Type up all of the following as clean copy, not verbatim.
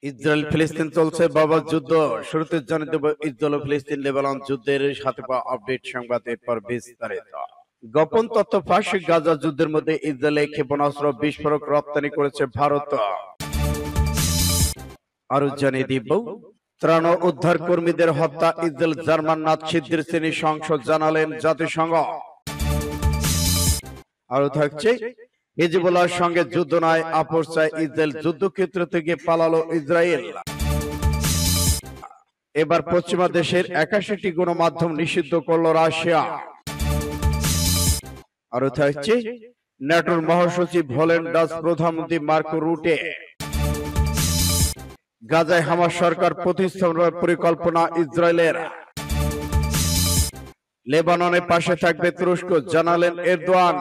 Israel ফিলিস্তিন চলছে বাবা যুদ্ধ। শুরুতে জানিয়ে দেব ইসরায়েল ও ফিলিস্তিন লেবানন যুদ্ধের সাথে পাওয়া আপডেট সংবাদ, এরপর বিস্তারিত। গোপন তথ্য ফাঁস, গাজা যুদ্ধের মধ্যে ইসরায়েলে ক্ষেপণাস্ত্র বিস্ফোরক রপ্তানি করেছে ভারত। আরো জানিয়ে দিব ত্রাণ ও উদ্ধার কর্মীদের হত্যা, ইসরায়েল জার্মান নাৎসিদের শ্রেণী সংসদ জানালেন জাতিসংঘ। আরো থাকছে হিজবুল্লাহর সঙ্গে যুদ্ধ নয়, আপোষ চায় ইসরায়েল, যুদ্ধক্ষেত্র থেকে পালালো ইসরায়েল। এবার পশ্চিমা দেশের 81টি গণমাধ্যম নিষিদ্ধ করল রাশিয়া। আরো থাকছে ন্যাটোর মহাসচিব হলেন ডাচ প্রধানমন্ত্রী মার্কো রুটে। গাজায় হামাস সরকার প্রতিস্থাপনের পরিকল্পনা ইসরায়েলের। লেবাননের পাশে থাকবে তুরস্ক, জানালেন এরদোয়ান।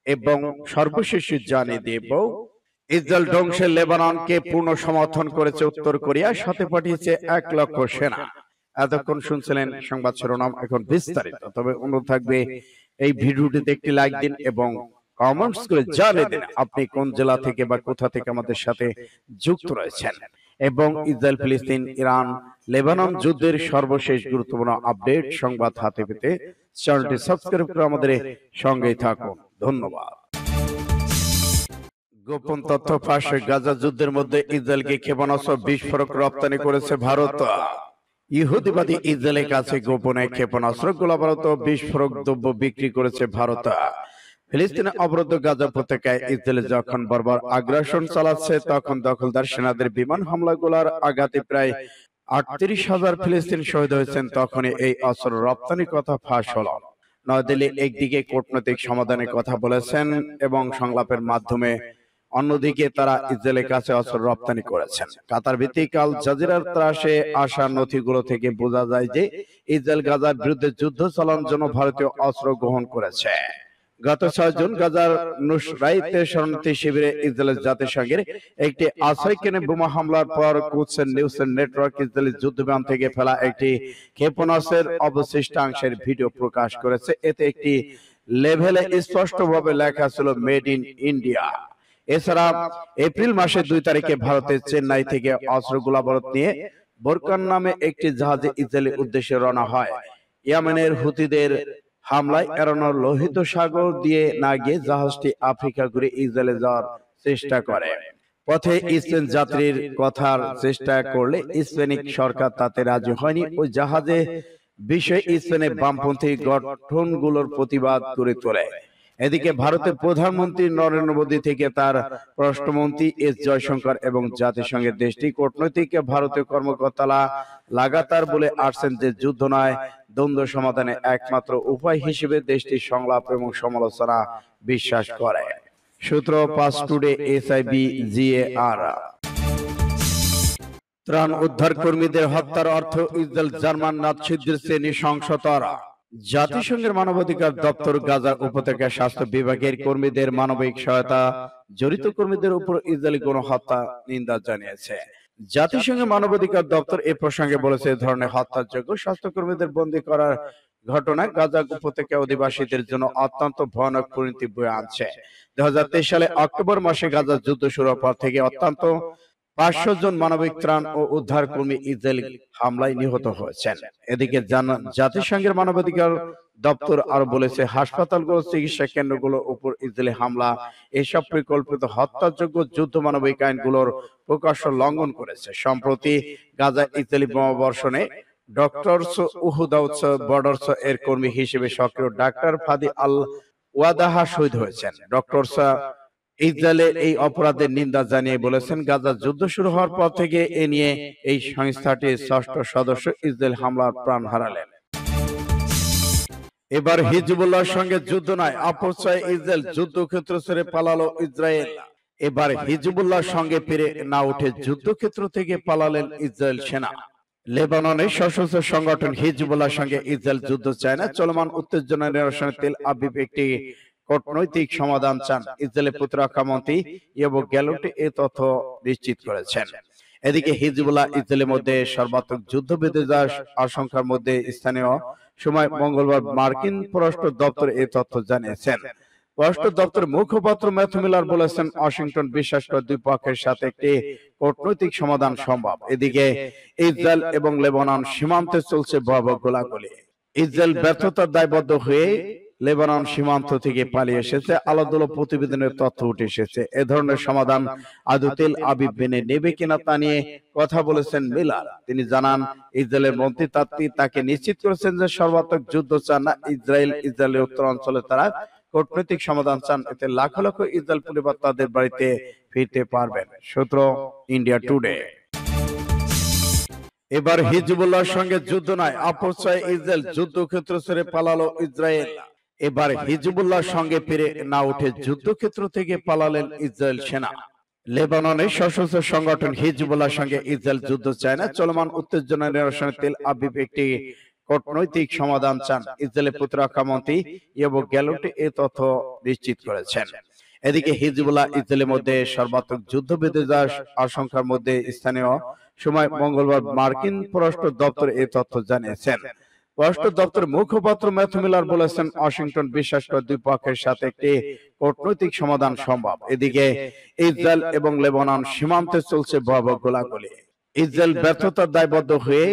এবং সর্বশেষ জানিয়ে দেব ইসরায়েল ধ্বংসে লেবাননকে পূর্ণ সমর্থন করেছে উত্তর কোরিয়া, সাথে পাঠিয়েছে 1 লক্ষ সেনা। এতক্ষণ শুনছিলেন সংবাদ শিরোনাম, এখন বিস্তারিত। তবে অনুরোধ থাকবে এই ভিডিওটিতে একটি লাইক দিন এবং কমেন্টস করে জানিয়ে দিন আপনি কোন জেলা থেকে বা কোথা থেকে আমাদের সাথে যুক্ত রয়েছেন। এবং ইসরায়েল ফিলিস্তিন ইরান লেবানন যুদ্ধের সর্বশেষ গুরুত্বপূর্ণ আপডেট সংবাদ হাতে পেতে চ্যানেলটি সাবস্ক্রাইব করে আমাদের সঙ্গেই থাকুন। ধন্যবাদ। গোপন তথ্য ফাঁস, গাজা যুদ্ধের মধ্যে ইসরায়েলকে ক্ষেপণাস্ত্র বিস্ফোরক রপ্তানি করেছে ভারত। ইহুদিবাদী ইসরায়েলের কাছে গোপনে ক্ষেপণাস্ত্র, গোলাবারুদ ও বিস্ফোরক দ্রব্য বিক্রি করেছে ভারত। ফিলিস্তিনে অবরুদ্ধ গাজা উপত্যকায় ইসরায়েল যখন বর্বর আগ্রাসন চালাচ্ছে, তখন দখলদার সেনাদের বিমান হামলাগুলোর আঘাতে প্রায় 38,000 ফিলিস্তিন শহীদ হয়েছেন। তখনই এই অস্ত্র রপ্তানির কথা ফাঁস হল। নয়াদিল্লি একদিকে কূটনৈতিক সমাধানের কথা বলেছেন এবং সংলাপের মাধ্যমে অন্যদিকে তারা ইসরায়েলের কাছে অস্ত্র রপ্তানি করেছেন। কাতার ভিত্তিক আল জাজিরার ত্রাসে আসা নথিগুলো থেকে বোঝা যায় যে ইসরায়েল গাজার বিরুদ্ধে যুদ্ধ চালানোর জন্য ভারতীয় অস্ত্র গ্রহণ করেছে। গত 6 জুন গাজার নুসরাইতে শরণার্থী শিবিরে ইসরায়েলের জাতিসংঘের একটি আশ্রয় কেন্দ্রে বোমা হামলার পর কুদস নিউজ নেটওয়ার্ক ইসরায়েলি যুদ্ধবিমান থেকে ফেলা একটি ক্ষেপণাস্ত্রের অবশিষ্টাংশের ভিডিও প্রকাশ করেছে। এতে একটি লেভেলে স্পষ্টভাবে লেখা ছিল মেড ইন ইন্ডিয়া। এছাড়া এপ্রিল মাসের 2 তারিখে ভারতের চেন্নাই থেকে অস্ত্র গোলাবারুদ নিয়ে বোরকান নামে একটি জাহাজে ইসরায়েলের উদ্দেশ্যে রওনা হয়। ইয়েমেনের হুতিদের হামলায় এড়ানো লোহিত সাগর দিয়ে না গিয়ে জাহাজটি আফ্রিকা ঘুরে ইসরায়েলে যাওয়ার চেষ্টা করে। পথে স্পেন যাত্রীর কথার চেষ্টা করলে স্পেনিক সরকার তাতে রাজি হয়নি। ওই জাহাজে বিষয়ে স্পেনের বামপন্থী গঠনগুলোর প্রতিবাদ করে তোলে। এদিকে ভারতের প্রধানমন্ত্রী নরেন্দ্র মোদী থেকে তার পররাষ্ট্রমন্ত্রী এস জয়শঙ্কর এবং জাতিসংঘের দেশটি কূটনৈতিক ভারতীয় কর্মকর্তারা লাগাতার বলে আসছেন যে যুদ্ধ নয়, দ্বন্দ্ব সমাধানে একমাত্র উপায় হিসেবে দেশটি সংলাপ এবং সমালোচনা বিশ্বাস করে। সূত্র 5 টুডে, SIBGAR। ত্রাণ উদ্ধার কর্মীদের হত্যার অর্থ ইসরায়েল জার্মান নাৎসিদের শ্রেণী সংসদরা। জাতিসংঘের মানবাধিকার দপ্তর গাজা উপত্যকা স্বাস্থ্য বিভাগের কর্মীদের মানবিক সহায়তা জড়িত কর্মীদের উপর ইসরায়েলি গণহত্যা নিন্দা জানিয়েছে। জাতিসংঘের মানবাধিকার দপ্তর এ প্রসঙ্গে বলেছে, এই ধরনের হত্যাযোগ্য স্বাস্থ্যকর্মীদের বন্দী করার ঘটনা গাজা উপত্যকা অধিবাসীদের জন্য অত্যন্ত ভয়ানক পরিণতি বয়ে আনছে। 2023 সালে অক্টোবর মাসে গাজা যুদ্ধ শুরুর পর থেকে অত্যন্ত 500 জন মানবিক ত্রাণ ও উদ্ধার কর্মী ইসরায়েলি হামলায় নিহত হয়েছেন। এদিকে জাতিসংঘের মানবাধিকার দপ্তর আরো বলেছে, হাসপাতালগুলো, চিকিৎসা কেন্দ্রগুলোর উপর ইসরায়েলি হামলা এসব পরিকল্পিত হত্যাযোগ্য যুদ্ধ মানবিক আইনগুলোর প্রকাশ্য লঙ্ঘন করেছে। সম্প্রতি গাজা ইসরায়েলি বোমাবর্ষণে ডক্টরস উহুদাউস বর্ডার্স এর কর্মী হিসেবে সক্রিয় ডাক্তার ফাদি আল ওয়াদাহা শহীদ হয়েছেন। ডক্টরস ইসরায়েলের এই অপরাধের নিন্দা জানিয়ে বলেছেন, গাজা যুদ্ধ শুরু হওয়ার পর থেকে এ নিয়ে এই সংস্থাটির 6ষ্ঠ সদস্য ইসরায়েল হামলার প্রাণ হারালেন। এবার হিজবুল্লাহর সঙ্গে যুদ্ধ নয়, আপোষ চায় ইসরায়েল, যুদ্ধক্ষেত্র ছেড়ে পালালো ইসরায়েল। এবার হিজবুল্লাহর সঙ্গে পেরে না উঠে যুদ্ধক্ষেত্র থেকে পালালেন ইসরায়েল সেনা। লেবাননের সশস্ত্র সংগঠন হিজবুল্লাহর সঙ্গে ইসরায়েল যুদ্ধ চায় না। চলমান উত্তেজনা নিরসনে তেল আবিব একটি কূটনৈতিক সমাধান চান। ইসরায়েলের প্রতিরক্ষা মন্ত্রী ইয়োব গ্যালোট এ তথ্য নিশ্চিত করেছেন। এদিকে হিজবুল্লাহ ইসরায়েলের মধ্যে সর্বাত্মক যুদ্ধ বেঁধে যাওয়ার আশঙ্কার মধ্যে স্থানীয় সময় মঙ্গলবার মার্কিন পররাষ্ট্র দপ্তর এই তথ্য জানিয়েছেন। পররাষ্ট্র দপ্তরের মুখপাত্র ম্যাথু মিলার বলেছেন, ওয়াশিংটন বিশ্বাস করে দুই পক্ষের সাথে একটি কূটনৈতিক সমাধান সম্ভব। এদিকে ইসরায়েল এবং লেবানন সীমান্তে চলছে ভয়াবহ গোলাগুলি। ইসরায়েল ব্যর্থতার দায়বদ্ধ হয়ে লেবানন সীমান্ত থেকে পালিয়ে এসেছে। আলাদুল প্রতিবেদনের তথ্য উঠে এসেছে। এ ধরনের সমাধান আদৌ তেল আবিব মেনে নেবে কিনা তা নিয়ে কথা বলেছেন মিলার। তিনি জানান, ইসরায়েলের মন্ত্রী তাকে নিশ্চিত করেছেন যে সর্বাত্মক যুদ্ধ চান না ইসরায়েল। ইসরায়েলের উত্তর অঞ্চলে তারা কূটনৈতিক সমাধান চান, এতে লাখ লাখ ইসরায়েল পরিবার তাদের বাড়িতে ফিরতে পারবেন। সূত্র ইন্ডিয়া টুডে। এবার হিজবুল্লাহর সঙ্গে যুদ্ধ নয়, আপোষ চায় ইসরায়েল। যুদ্ধক্ষেত্র ছেড়ে পালালো ইসরায়েল। এবার হিজবুল্লাহর সঙ্গে পেরে না উঠে যুদ্ধক্ষেত্র থেকে পালালেন ইসরায়েল সেনা। লেবাননের সশস্ত্র সংগঠন হিজবুল্লাহর সঙ্গে ইসরায়েল যুদ্ধ চায় না। চলমান উত্তেজনা নিরসনে তেল আবিব একটি কূটনৈতিক সমাধান চান। ইসরায়েলের প্রতিরক্ষা মন্ত্রী ইয়োব গ্যালোট এ তথ্য নিশ্চিত করেছেন। এদিকে হিজবুল্লাহ ইসরায়েলের মধ্যে সর্বাত্মক যুদ্ধ বেঁধে যাওয়ার আশঙ্কার মধ্যে স্থানীয় সময় মঙ্গলবার মার্কিন পররাষ্ট্র দপ্তর এই তথ্য জানিয়েছেন। পররাষ্ট্র দপ্তরের মুখপাত্র ম্যাথু মিলার বলেছেন, ওয়াশিংটন বিশ্বাস করে দুই পক্ষের সাথে একটি কূটনৈতিক সমাধান সম্ভব। এদিকে ইসরায়েল এবং লেবানন সীমান্তে চলছে ভয়াবহ গোলাগুলি। ইসরায়েল ব্যর্থতার দায়বদ্ধ হয়ে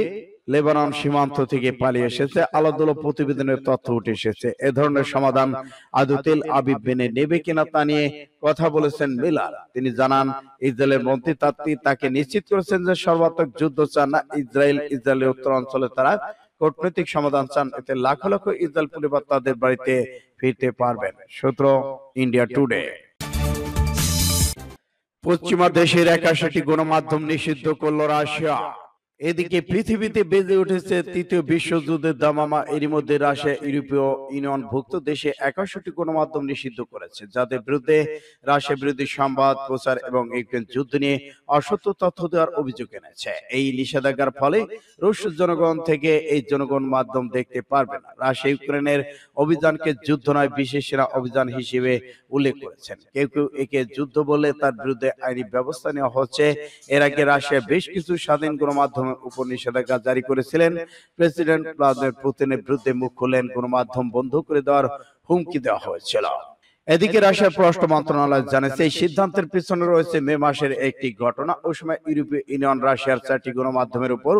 লেবানন সীমান্ত থেকে পালিয়ে এসেছে। আলাদুল প্রতিবেদনের তথ্য উঠে এসেছে। এ ধরনের সমাধান আদৌ তেল আবিব মেনে নেবে কিনা তা নিয়ে কথা বলেছেন মিলার। তিনি জানান, ইসরায়েলের মন্ত্রী তাকে নিশ্চিত করেছেন যে সর্বাত্মক যুদ্ধ চান না ইসরায়েল। ইসরায়েলের উত্তর অঞ্চলে তারা কূটনৈতিক সমাধান চান, এতে লাখ লাখ ইসরায়েল পরিবার তাদের বাড়িতে ফিরতে পারবেন। সূত্র ইন্ডিয়া টুডে। পশ্চিমা দেশের 81টি গণমাধ্যম নিষিদ্ধ করল রাশিয়া। এদিকে পৃথিবীতে বেজে উঠেছে তৃতীয় বিশ্বযুদ্ধের দামামা। এরই মধ্যে রাশিয়া ইউরোপীয় ইউনিয়ন ভুক্ত দেশে 81টি গণমাধ্যম নিষিদ্ধ করেছে, যাদের বিরুদ্ধে রাশিয়া বিরোধী সংবাদ প্রচার এবং ইউক্রেন যুদ্ধ নিয়ে অসত্য তথ্য দেওয়ার অভিযোগ এনেছে। এই নিষেধাজ্ঞার ফলে রুশ জনগণ থেকে এই জনগণ মাধ্যম দেখতে পারবে না। রাশিয়া ইউক্রেনের অভিযানকে যুদ্ধ নয়, বিশেষ সেনা অভিযান হিসেবে উল্লেখ করেছেন। কেউ কেউ একে যুদ্ধ বলে তার বিরুদ্ধে আইনি ব্যবস্থা নেওয়া হচ্ছে। এর আগে রাশিয়া বেশ কিছু স্বাধীন গণমাধ্যম উপর নিষেধাজ্ঞা জারি করেছিলেন। প্রেসিডেন্ট ভ্লাদিমির পুতিনের বিরুদ্ধে মুখ খুললেন গণমাধ্যম বন্ধ করে দেওয়ার হুমকি দেওয়া হয়েছিল। এদিকে রাশিয়ার পররাষ্ট্র মন্ত্রণালয় জানিয়েছে, এই সিদ্ধান্তের পিছনে রয়েছে মে মাসের একটি ঘটনা। ওই সময় ইউরোপীয় ইউনিয়ন রাশিয়ার 4টি গণমাধ্যমের উপর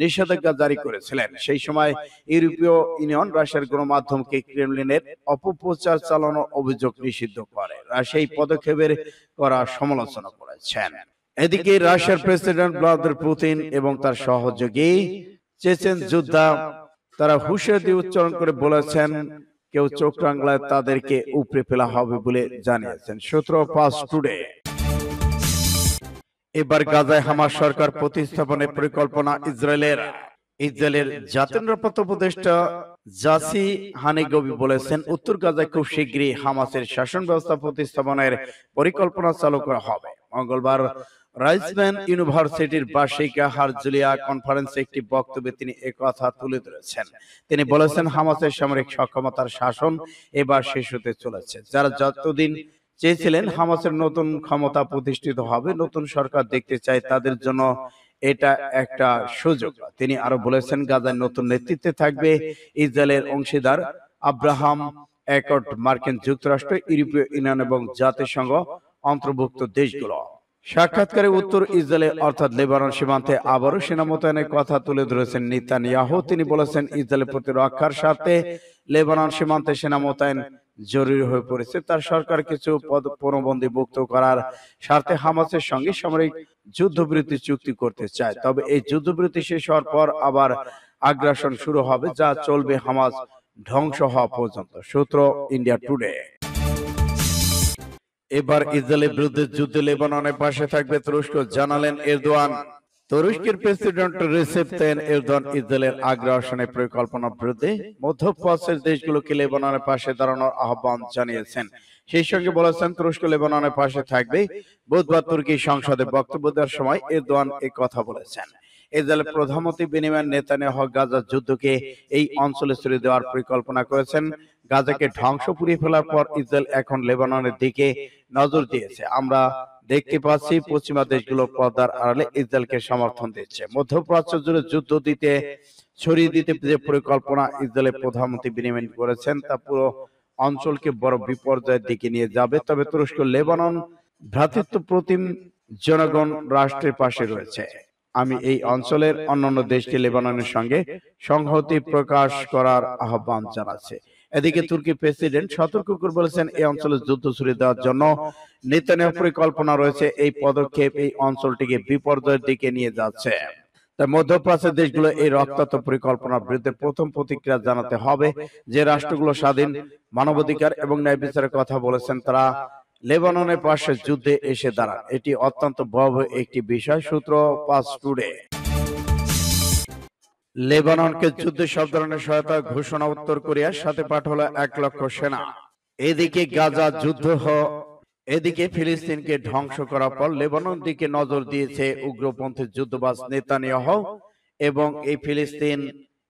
নিষেধাজ্ঞা জারি করেছিলেন। সেই সময় ইউরোপীয় ইউনিয়ন রাশিয়ার গণমাধ্যমকে ক্রেমলিনের অপপ্রচার চালানোর অভিযোগ নিষিদ্ধ করে। রাশিয়া এই পদক্ষেপের করা সমালোচনা করেছেন। এদিকে রাশিয়ার প্রেসিডেন্ট ভ্লাদিমির পুতিন এবং তার সহযোগী চেচেন যোদ্ধা তারা হুঁশিয়ারি দিয়ে উচ্চারণ করে বলেছেন, কেউ চোখ রাঙলায় তাদেরকে উপড়ে ফেলা হবে বলে জানিয়েছেন। সূত্র ফাস্ট টুডে। এবার গাজায় হামাস সরকার প্রতিস্থাপনের পরিকল্পনা ইসরায়েলের। ইসরায়েলের জাতীয় নিরাপত্তা উপদেষ্টা জাসি হানিগবি বলেছেন, উত্তর গাজায় খুব শীঘ্রই হামাসের শাসন ব্যবস্থা প্রতিস্থাপনের পরিকল্পনা চালু করা হবে। মঙ্গলবার রাইসম্যান ইউনিভার্সিটির বার্ষিক হারজুলিয়া কনফারেন্সে একটি বক্তব্যে তিনি একথা তুলে ধরেছেন। তিনি বলেছেন, হামাসের সামরিক সক্ষমতার শাসন এবার শেষ হতে চলেছে। যারা যতদিন চেয়েছিলেন হামাসের নতুন ক্ষমতা প্রতিষ্ঠিত হবে, নতুন সরকার দেখতে চায়, তাদের জন্য এটা একটা সুযোগ। তিনি আরো বলেছেন, গাজায় নতুন নেতৃত্বে থাকবে ইসরায়েলের অংশীদার আব্রাহাম অ্যাকর্ড, মার্কিন যুক্তরাষ্ট্র, ইউরোপীয় ইউনিয়ন এবং জাতিসংঘ অন্তর্ভুক্ত দেশগুলো। সাক্ষাৎকারে উত্তর ইসরায়েলে অর্থাৎ লেবানন সীমান্তে আবারও সেনা মোতায়েনের কথা তুলে ধরেছেন নেতানিয়াহু। তিনি বলেছেন, ইসরায়েলের প্রতিরক্ষার স্বার্থে লেবানন সীমান্তে সেনা মোতায়েন জরুরি হয়ে পড়েছে। তার সরকার কিছু পণবন্দী মুক্ত করার স্বার্থে হামাসের সঙ্গে সামরিক যুদ্ধবিরতি চুক্তি করতে চায়। তবে এই যুদ্ধবিরতি শেষ হওয়ার পর আবার আগ্রাসন শুরু হবে, যা চলবে হামাস ধ্বংস হওয়া পর্যন্ত। সূত্র ইন্ডিয়া টুডে। এবার ইসরায়েলের বিরুদ্ধে যুদ্ধে লেবাননের পাশে থাকবে তুরস্ক, জানালেন এরদোয়ান। তুরস্কের প্রেসিডেন্ট রিসেপ তাইয়েপ এরদোয়ান ইসরায়েলের আগ্রাসনের পরিকল্পনার বিরুদ্ধে মধ্যপ্রাচ্যের দেশগুলোকে লেবাননের পাশে দাঁড়ানোর আহ্বান জানিয়েছেন। সেই সঙ্গে বলেছেন, তুরস্ক লেবাননের পাশে থাকবে। বুধবার তুর্কি সংসদে বক্তব্য দেওয়ার সময় এরদোয়ান এই কথা বলেছেন। ইসরায়েলের প্রধানমন্ত্রী বেনিয়ামিন নেতানিয়াহু গাজার যুদ্ধকে এই অঞ্চলে ছড়িয়ে দেওয়ার পরিকল্পনা করেছেন। গাজাকে ধ্বংস পুড়িয়ে ফেলার পর ইসরায়েল এখন লেবাননের দিকে নজর দিয়েছে। আমরা দেখতে পাচ্ছি পশ্চিমা দেশগুলো পর্দার আড়ালে ইসরায়েলকে সমর্থন দিচ্ছে। মধ্যপ্রাচ্য জুড়ে যুদ্ধ ছড়িয়ে দিতে যে পরিকল্পনা ইসরায়েলের প্রধানমন্ত্রী বেনিয়ামিন করেছেন, তা পুরো অঞ্চলকে বড় বিপর্যয়ের দিকে নিয়ে যাবে। তবে তুরস্ক লেবানন ভ্রাতৃত্বপ্রতিম জনগণ রাষ্ট্রের পাশে রয়েছে। আমি এই অঞ্চলের অন্যান্য দেশকে লেবাননের সঙ্গে সংহতি প্রকাশ করার আহ্বান জানাচ্ছি। এদিকে তুর্কি প্রেসিডেন্ট সতর্ক করে বলেছেন, এই অঞ্চলে যুদ্ধ ছড়িয়ে দেওয়ার জন্য নেতানিয়াহুর পরিকল্পনা রয়েছে। এই পদক্ষেপ এই অঞ্চলটিকে বিপর্যয়ের দিকে নিয়ে যাচ্ছে। তাই মধ্যপ্রাচ্যের দেশগুলো এই রক্তাক্ত পরিকল্পনার বিরুদ্ধে প্রথম প্রতিক্রিয়া জানাতে হবে। যে রাষ্ট্রগুলো স্বাধীন, মানবাধিকার এবং ন্যায় বিচারের কথা বলেছেন, তারা লেবাননের পাশে যুদ্ধে এসে দাঁড়ান। এটি অত্যন্ত ভয়াবহ একটি বিষয়। সূত্র পাঁচ টুডে। লেবাননকে যুদ্ধে সব ধরনের সহায়তা ঘোষণা উত্তর কোরিয়ার সাথে পাঠালো 1,00,000 সেনা। এদিকে গাজা যুদ্ধ এদিকে ফিলিস্তিনকে ধ্বংস করার পর লেবানন দিকে নজর দিয়েছে উগ্রপন্থী যুদ্ধবাজ নেতানিয়াহু এবং এই ফিলিস্তিন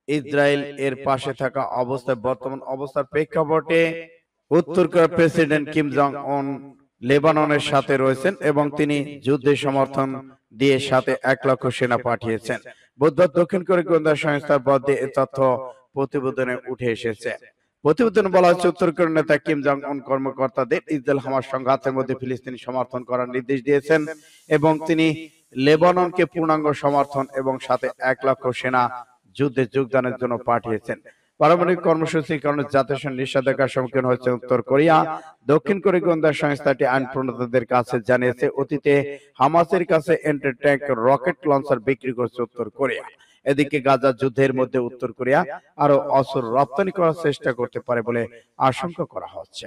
ইসরায়েল এর পাশে থাকা অবস্থায় বর্তমান অবস্থার প্রেক্ষাপটে উত্তর কোরিয়ার প্রেসিডেন্ট কিম জং উন লেবাননের সাথে রয়েছেন এবং তিনি যুদ্ধে সমর্থন দিয়ে সাথে 1,00,000 সেনা পাঠিয়েছেন। বুধবার দক্ষিণ কোরিয়া গোয়েন্দা সংস্থার বরাদ্দে এ তথ্য প্রতিবেদনে উঠে এসেছে। প্রতিবেদনে বলা হচ্ছে, উত্তর কোরিয়ার নেতা কিম জং উন কর্মকর্তাদের ইসরায়েল হামাস সংঘাতের মধ্যে ফিলিস্তিনি সমর্থন করার নির্দেশ দিয়েছেন এবং তিনি লেবাননকে পূর্ণাঙ্গ সমর্থন এবং সাথে 1,00,000 সেনা যুদ্ধে যোগদানের জন্য পাঠিয়েছেন। পারমাণবিক কর্মসূচির কারণে জাতিসংঘ নিষেধাজ্ঞার সম্মুখীন হয়েছে উত্তর কোরিয়া। দক্ষিণ কোরিয়া গোয়েন্দা সংস্থাটি আইন প্রণেতাদের কাছে জানিয়েছে, অতীতে হামাসের কাছে এন্টি ট্যাঙ্ক রকেট লঞ্চার বিক্রি করেছে উত্তর কোরিয়া। এদিকে গাজা যুদ্ধের মধ্যে উত্তর কোরিয়া আরো অস্ত্র রপ্তানি করার চেষ্টা করতে পারে বলে আশঙ্কা করা হচ্ছে।